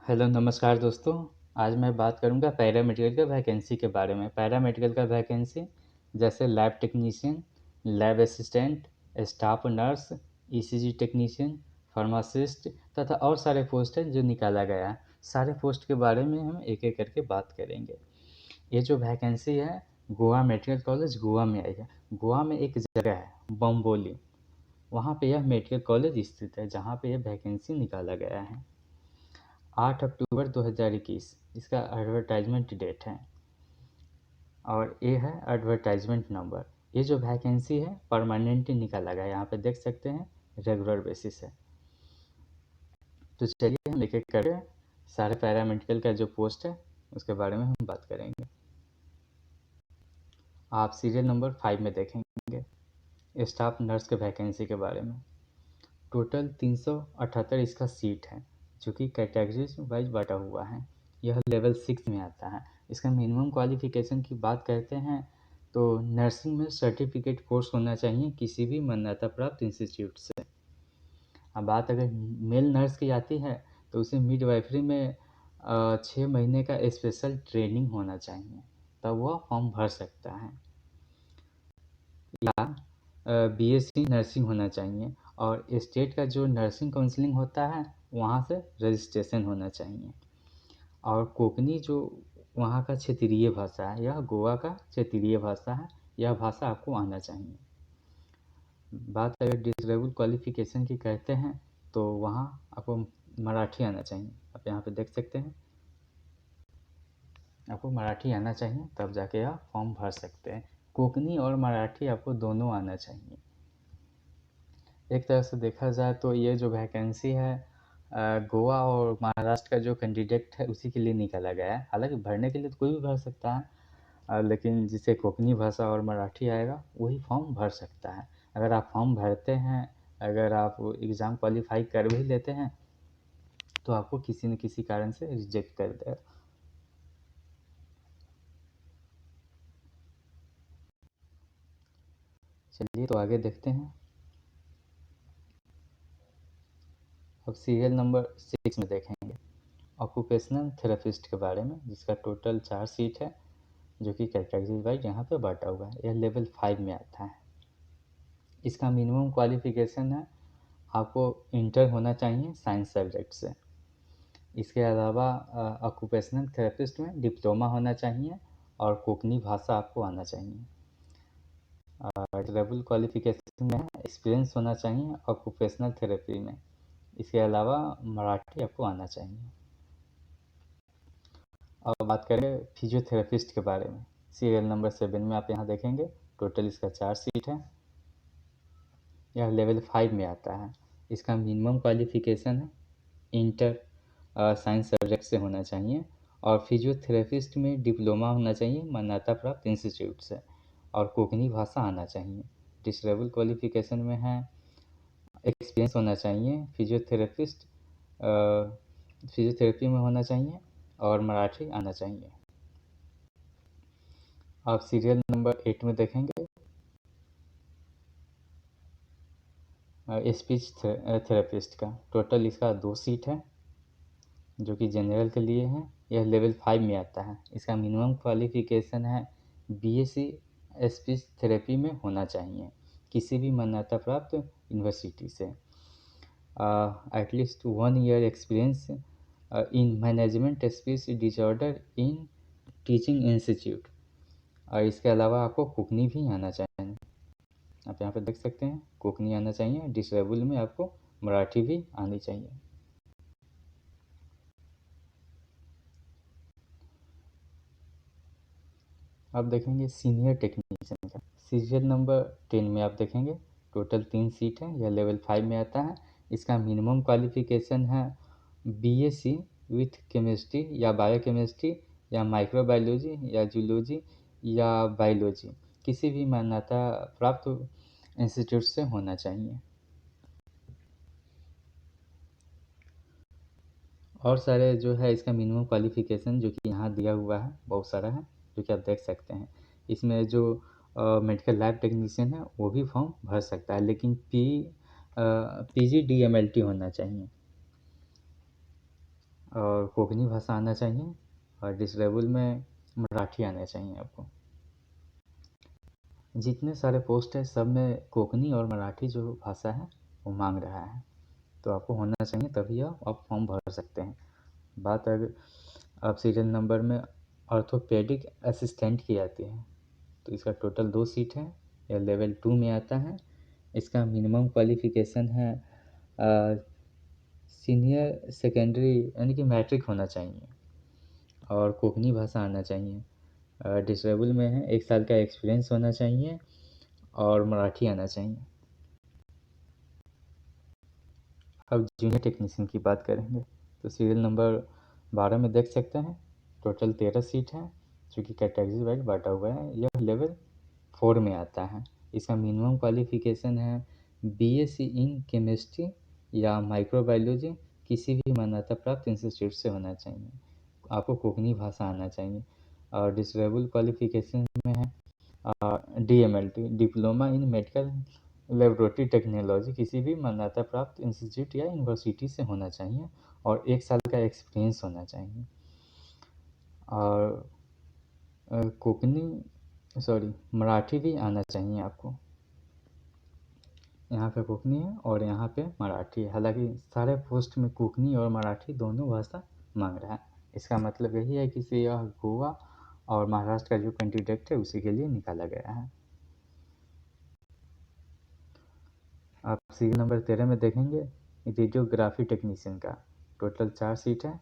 Hello नमस्कार दोस्तों। आज मैं बात करूंगा पैरामेडिकल का वैकेंसी के बारे में। पैरामेडिकल का वैकेंसी जैसे lab technician, lab assistant, staff nurse, ECG technician, pharmacist तथा और सारे पोस्ट हैं जो निकाला गया है। सारे पोस्ट के बारे में हम एक एक करके बात करेंगे। ये जो वैकेंसी है गोवा मेडिकल कॉलेज गोवा में आई है। गोवा में एक जगह है बम्बोली, वहाँ पे यह मेडिकल कॉलेज स्थित है जहाँ पे यह वैकेंसी निकाला गया है। 8 अक्टूबर 2021 इसका एडवर्टाइजमेंट डेट है और ये है एडवर्टाइजमेंट नंबर। ये जो वैकेंसी है परमानेंट ही निकाला गया है, यहाँ पे देख सकते हैं रेगुलर बेसिस है। तो चलिए हम एक एक करके सारे पैरामेडिकल का जो पोस्ट है उसके बारे में हम बात करेंगे। आप सीरियल नंबर 5 में देखेंगे स्टाफ नर्स के वैकेंसी के बारे में। टोटल 378 इसका सीट है जो कि कैटेगरीज वाइज बांटा हुआ है। यह लेवल 6 में आता है। इसका मिनिमम क्वालिफिकेशन की बात करते हैं तो नर्सिंग में सर्टिफिकेट कोर्स होना चाहिए किसी भी मान्यता प्राप्त इंस्टीट्यूट से। अब बात अगर मेल नर्स की आती है तो उसे मिडवाइफरी में 6 महीने का स्पेशल ट्रेनिंग होना चाहिए, तब वह फॉर्म भर सकता है। या बीएससी नर्सिंग होना चाहिए और स्टेट का जो नर्सिंग काउंसलिंग होता है वहाँ से रजिस्ट्रेशन होना चाहिए। और कोंकणी जो वहाँ का क्षेत्रीय भाषा है, यह गोवा का क्षेत्रीय भाषा है, यह भाषा आपको आना चाहिए। बात अगर डिसरेबल क्वालिफिकेशन की करते हैं तो वहाँ आपको मराठी आना चाहिए। आप यहाँ पे देख सकते हैं आपको मराठी आना चाहिए, तब जाके आप फॉर्म भर सकते हैं। कोंकणी और मराठी आपको दोनों आना चाहिए। एक तरह से देखा जाए तो ये जो वैकेंसी है गोवा और महाराष्ट्र का जो कैंडिडेट है उसी के लिए निकाला गया है। हालांकि भरने के लिए तो कोई भी भर सकता है, लेकिन जिसे कोंकणी भाषा और मराठी आएगा वही फॉर्म भर सकता है। अगर आप फॉर्म भरते हैं, अगर आप एग्ज़ाम क्वालिफाई कर भी लेते हैं तो आपको किसी न किसी कारण से रिजेक्ट कर देगा। चलिए तो आगे देखते हैं। अब सीरियल नंबर 6 में देखेंगे ऑक्यूपेशनल थेरेपिस्ट के बारे में, जिसका टोटल 4 सीट है जो कि कैटेगरी वाइज यहाँ पे बांटा हुआ है। यह लेवल 5 में आता है। इसका मिनिमम क्वालिफिकेशन है आपको इंटर होना चाहिए साइंस सब्जेक्ट से। इसके अलावा ऑक्यूपेशनल थेरेपिस्ट में डिप्लोमा होना चाहिए और कोंकणी भाषा आपको आना चाहिए। ट्रेवल क्वालिफिकेशन में एक्सपीरियंस होना चाहिए ऑक्यूपेशनल थेरेपी में। इसके अलावा मराठी आपको आना चाहिए। अब बात करें फिजियोथेरेपिस्ट के बारे में। सीरियल नंबर 7 में आप यहाँ देखेंगे टोटल इसका 4 सीट है। यह लेवल 5 में आता है। इसका मिनिमम क्वालिफिकेशन है इंटर साइंस सब्जेक्ट से होना चाहिए और फिजियोथेरेपिस्ट में डिप्लोमा होना चाहिए मान्यता प्राप्त इंस्टीट्यूट से और कोंकणी भाषा आना चाहिए। डिसरेबल क्वालिफिकेशन में है एक्सपीरियंस होना चाहिए फिजियोथेरेपी में होना चाहिए और मराठी आना चाहिए। आप सीरियल नंबर 8 में देखेंगे स्पीच थेरेपिस्ट का। टोटल इसका 2 सीट है जो कि जनरल के लिए है। यह लेवल 5 में आता है। इसका मिनिमम क्वालिफिकेशन है बीएससी स्पीच थेरेपी में होना चाहिए किसी भी मान्यता प्राप्त यूनिवर्सिटी से। At least 1 year experience in management speech disorder in teaching institute. और इसके अलावा आपको कोंकणी भी आना चाहिए। आप यहाँ पे देख सकते हैं कोंकणी आना चाहिए। डिसेबल में आपको मराठी भी आनी चाहिए। आप देखेंगे सीनियर टेक्नीशियन का। सीरियल नंबर 10 में आप देखेंगे टोटल 3 सीट है। यह लेवल 5 में आता है। इसका मिनिमम क्वालिफिकेशन है बीएससी विथ केमिस्ट्री या बायोकेमिस्ट्री या माइक्रोबायोलॉजी या जूलॉजी या बायोलॉजी किसी भी मान्यता प्राप्त इंस्टीट्यूट से होना चाहिए। और सारे जो है इसका मिनिमम क्वालिफिकेशन जो कि यहाँ दिया हुआ है बहुत सारा है जो कि आप देख सकते हैं। इसमें जो मेडिकल लैब टेक्नीशियन है वो भी फॉर्म भर सकता है, लेकिन पीजी डीएमएलटी होना चाहिए। और कोंकणी भाषा आना चाहिए, और डिसेबल में मराठी आना चाहिए आपको। जितने सारे पोस्ट है सब में कोंकणी और मराठी जो भाषा है वो मांग रहा है, तो आपको होना चाहिए, तभी आप फॉर्म भर सकते हैं। बात अगर अब सीरियल नंबर में ऑर्थोपेडिक असिस्टेंट की आती है, तो इसका टोटल 2 सीट है, यह लेवल 2 में आता है। इसका मिनिमम क्वालिफिकेशन है सीनियर सेकेंडरी यानी कि मैट्रिक होना चाहिए, और कोंकणी भाषा आना चाहिए। डिसेबल में है 1 साल का एक्सपीरियंस होना चाहिए, और मराठी आना चाहिए। अब जूनियर टेक्नीशियन की बात करेंगे, तो सीरियल नंबर 12 में देख सकते हैं टोटल 13 सीट है, जो कि कैटेगरी वाइज बांटा हुआ है। यह लेवल 4 में आता है। इसका मिनिमम क्वालिफिकेशन है बीएससी इन केमिस्ट्री या माइक्रोबायोलॉजी, किसी भी मान्यता प्राप्त इंस्टीट्यूट से होना चाहिए। आपको कोंकणी भाषा आना चाहिए, और डिसेबल क्वालिफिकेशन में है DMLT, diploma in medical laboratory technology, किसी भी मान्यता प्राप्त इंस्टीट्यूट या यूनिवर्सिटी से होना चाहिए, और 1 साल का एक्सपीरियंस होना चाहिए। और मराठी भी आना चाहिए आपको। यहाँ पे कोंकणी है और यहाँ पे मराठी है। हालांकि सारे पोस्ट में कोंकणी और मराठी दोनों भाषा मांग रहा है। इसका मतलब यही है कि यह गोवा और महाराष्ट्र का जो कैंडिडेट है उसी के लिए निकाला गया है। आप सीरियल नंबर 13 में देखेंगे रेडियोग्राफी टेक्नीशियन का टोटल 4 सीट है,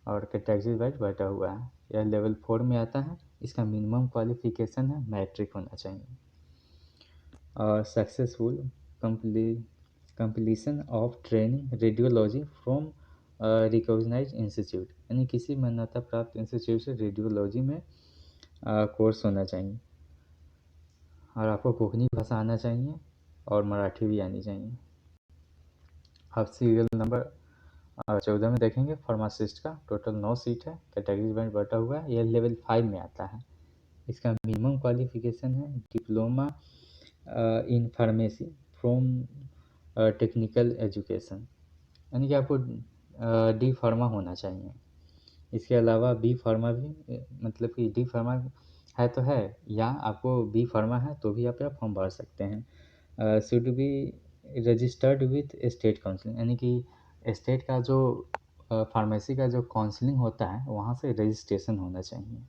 और कैटेगरी वाइज बांटा हुआ है। यह लेवल 4 में आता है। इसका मिनिमम क्वालिफिकेशन है मैट्रिक होना चाहिए, और successful completion of training radiology from recognise institute, यानी किसी मान्यता प्राप्त इंस्टीट्यूट से रेडियोलॉजी में कोर्स होना चाहिए, और आपको कोंकणी भाषा आना चाहिए, और मराठी भी आनी चाहिए। अब सीरियल नंबर 14 में देखेंगे फार्मासिस्ट का टोटल 9 सीट है, कैटेगरी में बटा हुआ है। यह लेवल 5 में आता है। इसका मिनिमम क्वालिफिकेशन है diploma in pharmacy from technical education, यानी कि आपको डी फार्मा होना चाहिए। इसके अलावा बी फार्मा भी, मतलब कि डी फार्मा है तो है, या आपको बी फार्मा है तो भी आप फॉर्म भर सकते हैं। Should be registered with state council, यानी कि स्टेट का जो फार्मेसी का जो काउंसलिंग होता है वहाँ से रजिस्ट्रेशन होना चाहिए।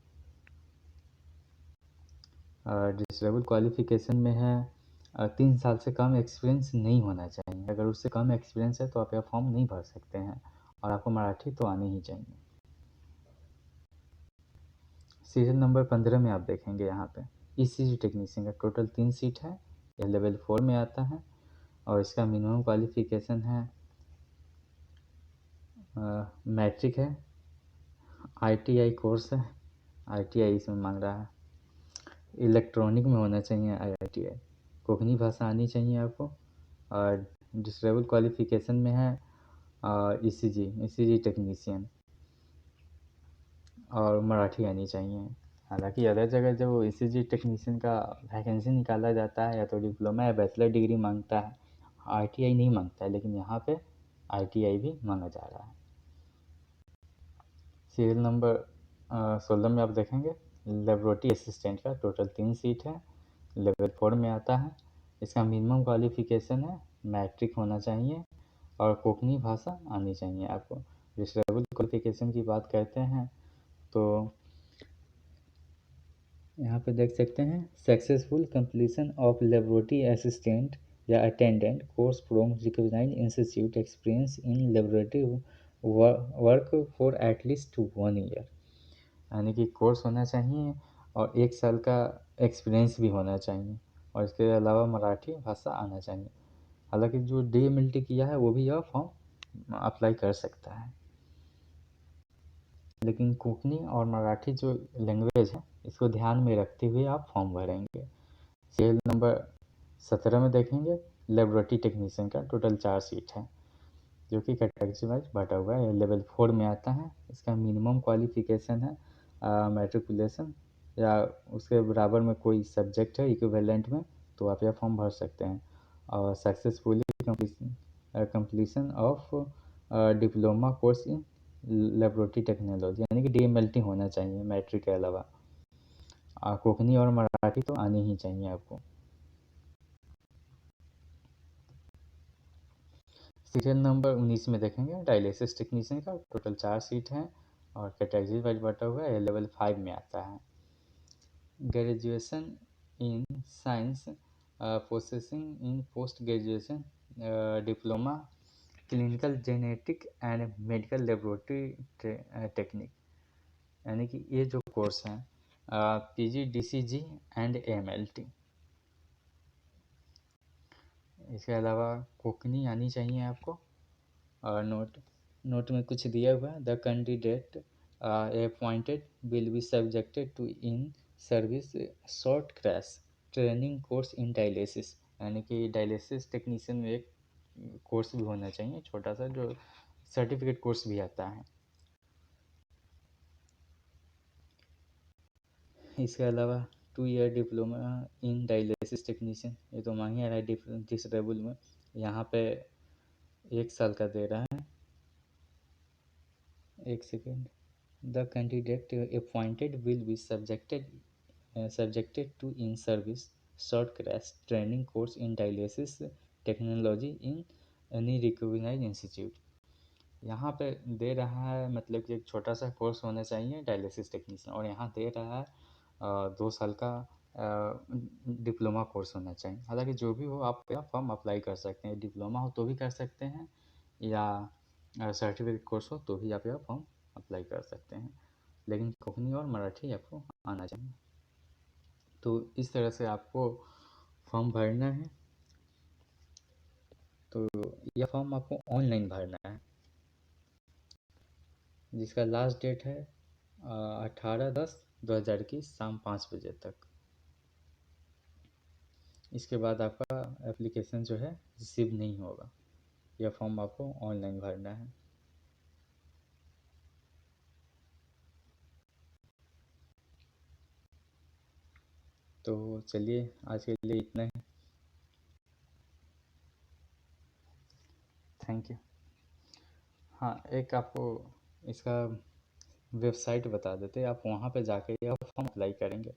डिसेबल क्वालिफिकेशन में है 3 साल से कम एक्सपीरियंस नहीं होना चाहिए। अगर उससे कम एक्सपीरियंस है तो आप यह फॉर्म नहीं भर सकते हैं, और आपको मराठी तो आनी ही चाहिए। सीरियल नंबर 15 में आप देखेंगे यहाँ पे ईसीजी टेक्नीशियन का टोटल 3 सीट है, यह लेवल 4 में आता है, और इसका मिनिमम क्वालिफिकेशन है मैट्रिक है, आईटीआई कोर्स है, आईटीआई इसमें मांग रहा है। इलेक्ट्रॉनिक में होना चाहिए आईटीआई, कोंकणी भाषा आनी चाहिए आपको, और डिसेबल क्वालिफिकेशन में है ईसीजी टेक्नीशियन, और मराठी आनी चाहिए। हालांकि अदर जगह जब ईसीजी टेक्नीशियन का वैकेंसी निकाला जाता है या तो डिप्लोमा या बैचलर डिग्री मांगता है, आईटीआई नहीं मांगता है, लेकिन यहाँ पे आईटीआई भी मांगा जा रहा है। सीरियल नंबर 16 में आप देखेंगे लेबोरेटरी असिस्टेंट का टोटल 3 सीट है, लेवल 4 में आता है। इसका मिनिमम क्वालिफिकेशन है मैट्रिक होना चाहिए, और कोंकणी भाषा आनी चाहिए आपको। डिसेबल क्वालिफिकेशन की बात करते हैं तो यहाँ पे देख सकते हैं successful completion of laboratory assistant या attendant course from recognised institute, experience in laboratory work for at least 1 year, यानी कि कोर्स होना चाहिए और 1 साल का एक्सपीरियंस भी होना चाहिए, और इसके अलावा मराठी भाषा आना चाहिए। हालांकि जो डीएमएलटी किया है वो भी यह फॉर्म अप्लाई कर सकता है, लेकिन कोंकणी और मराठी जो लैंग्वेज है इसको ध्यान में रखते हुए आप फॉर्म भरेंगे। सीरियल नंबर 17 में देखेंगे लेबोरेटरी टेक्नीशियन का टोटल 4 सीट है, जो कि कैटेगरी वाइज बांटा हुआ है। लेवल 4 में आता है। इसका मिनिमम क्वालिफिकेशन है मैट्रिकुलेशन या उसके बराबर में कोई सब्जेक्ट है इक्विवेलेंट में, तो आप यह फॉर्म भर सकते हैं, और successfully completion of diploma course in laboratory technology, यानी कि DMLT होना चाहिए मैट्रिक के अलावा। कोंकणी और मराठी तो आनी ही चाहिए आपको। सीरियल नंबर 19 में देखेंगे डायलिसिस टेक्नीशियन का टोटल 4 सीट हैं और कैटेगरी वाइज बटा हुआ है, लेवल 5 में आता है। Graduation in science processing in post graduation diploma clinical genetic and medical laboratory technique, यानी कि ये जो कोर्स हैं PGDCG एंड AMLT। इसके अलावा कोंकणी आनी चाहिए आपको। और नोट में कुछ दिया हुआ है, the candidate appointed will be subjected to in service short crash training course in dialysis, यानी कि डायलिसिस टेक्नीशियन में एक कोर्स भी होना चाहिए छोटा सा, जो सर्टिफिकेट कोर्स भी आता है। इसके अलावा 2 year diploma in dialysis technician, ये तो मांग आ रहा है डिसेबल में, यहाँ पे 1 साल का दे रहा है। एक second, the candidate appointed will B subjected to in service short crash training course in dialysis technology in any recognized institute। यहाँ पे दे रहा है मतलब कि एक छोटा सा कोर्स होना चाहिए डायलिसिस टेक्नीशियन, और यहाँ दे रहा है 2 साल का डिप्लोमा कोर्स होना चाहिए। हालांकि जो भी हो आप फॉर्म अप्लाई कर सकते हैं, डिप्लोमा हो तो भी कर सकते हैं या सर्टिफिकेट कोर्स हो तो भी आप यह फॉर्म अप्लाई कर सकते हैं, लेकिन कोंकणी और मराठी आपको आना चाहिए। तो इस तरह से आपको फॉर्म भरना है। तो यह फॉर्म आपको ऑनलाइन भरना है, जिसका लास्ट डेट है 18/10/2021 शाम 5 बजे तक। इसके बाद आपका एप्लीकेशन जो है रिसीव नहीं होगा। यह फॉर्म आपको ऑनलाइन भरना है। तो चलिए आज के लिए इतना ही। Thank you. हाँ, एक आपको इसका वेबसाइट बता देते, आप वहाँ पे जाके यह फॉर्म अप्लाई करेंगे।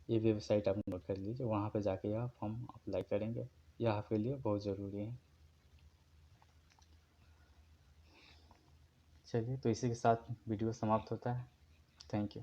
ये वेबसाइट आप नोट कर लीजिए, वहाँ पे जाके यह फॉर्म अप्लाई करेंगे, यह आपके लिए बहुत ज़रूरी है। चलिए, तो इसी के साथ वीडियो समाप्त होता है। Thank you.